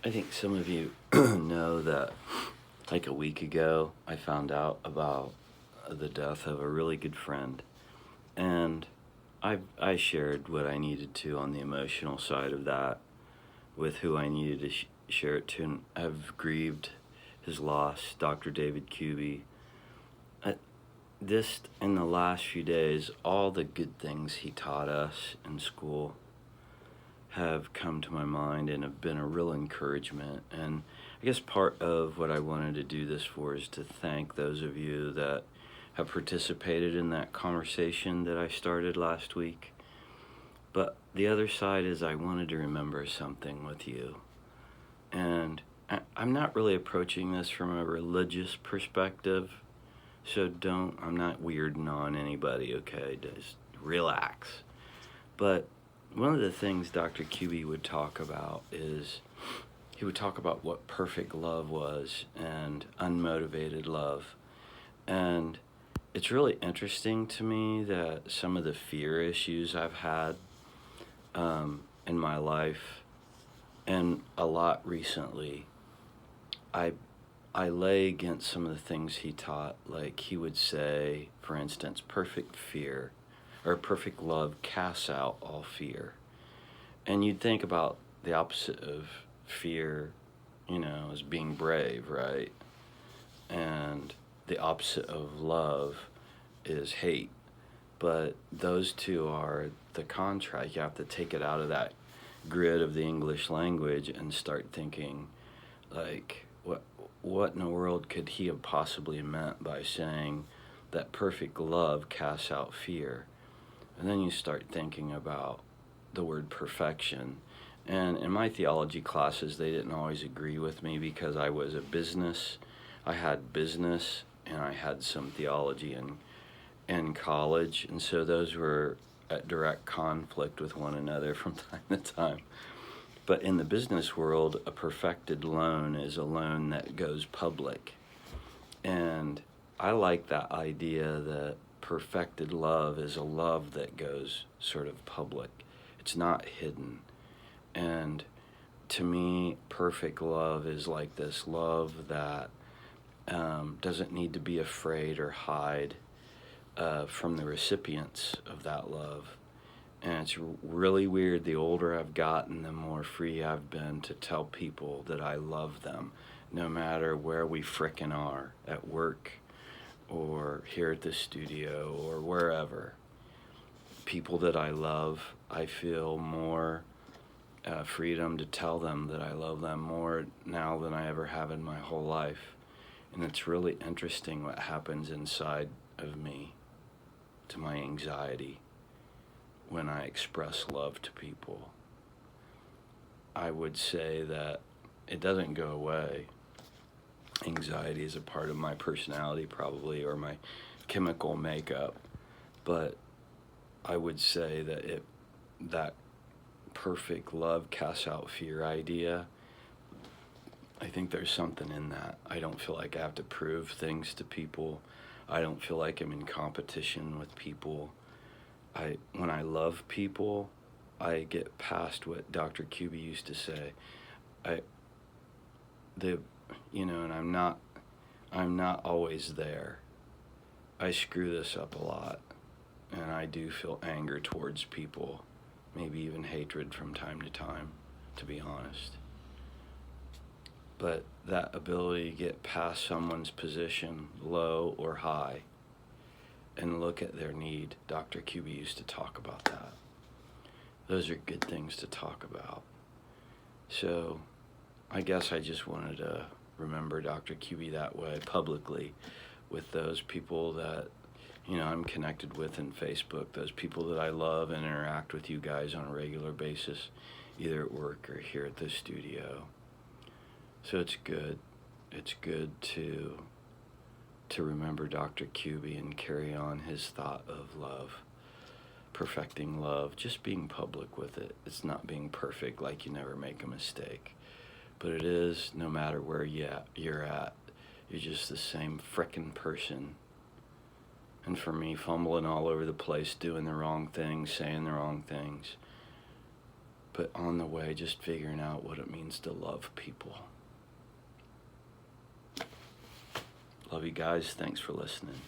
I think some of you know that like a week ago, I found out about the death of a really good friend. And I shared what I needed to on the emotional side of that with who I needed to share it to. And I've grieved his loss, Dr. David Cubie. Uh, this, in the last few days, all the good things he taught us in school have come to my mind and have been a real encouragement. And I guess part of what I wanted to do this for is to thank those of you that have participated in that conversation that I started last week. But the other side is I wanted to remember something with you. And I'm not really approaching this from a religious perspective. So I'm not weirding on anybody, okay? Just relax. But one of the things Dr. Cubie would talk about is he would talk about what perfect love was and unmotivated love. And it's really interesting to me that some of the fear issues I've had in my life and a lot recently, I I lay against some of the things he taught. Like he would say, for instance, perfect fear or perfect love casts out all fear. And you'd think about the opposite of fear, as being brave, right? And the opposite of love is hate. But those two are the contrast. You have to take it out of that grid of the English language and start thinking, like, what in the world could he have possibly meant by saying that perfect love casts out fear? And then you start thinking about the word perfection. And in my theology classes, they didn't always agree with me because I had business, and I had some theology in college. And so those were at direct conflict with one another from time to time. But in the business world, a perfected loan is a loan that goes public. And I like that idea that perfected love is a love that goes sort of public. It's not hidden. And to me, perfect love is like this love that doesn't need to be afraid or hide from the recipients of that love. And it's really weird. The older I've gotten, the more free I've been to tell people that I love them, no matter where we frickin' are, at work or here at the studio or wherever. People that I love, I feel more freedom to tell them that I love them more now than I ever have in my whole life. And it's really interesting what happens inside of me to my anxiety when I express love to people. I would say that it doesn't go away. Anxiety is a part of my personality probably, or my chemical makeup, but I would say that perfect love casts out fear idea. I think there's something in that. I don't feel like I have to prove things to people. I don't feel like I'm in competition with people. When I love people, I get past what Dr. Cubie used to say. I the and I'm not always there. I screw this up a lot, and I do feel anger towards people, maybe even hatred from time to time, to be honest. But that ability to get past someone's position, low or high, and look at their need. Dr. Cubie used to talk about that. Those are good things to talk about. So I guess I just wanted to remember Dr. Cubie that way publicly with those people that I'm connected with in Facebook, those people that I love and interact with you guys on a regular basis, either at work or here at the studio. So it's good. It's good to remember Dr. Cubie and carry on his thought of love, perfecting love, just being public with it. It's not being perfect, like you never make a mistake, but it is no matter where you're at, you're just the same frickin' person. And for me, fumbling all over the place, doing the wrong things, saying the wrong things, but on the way, just figuring out what it means to love people. Love you guys. Thanks for listening.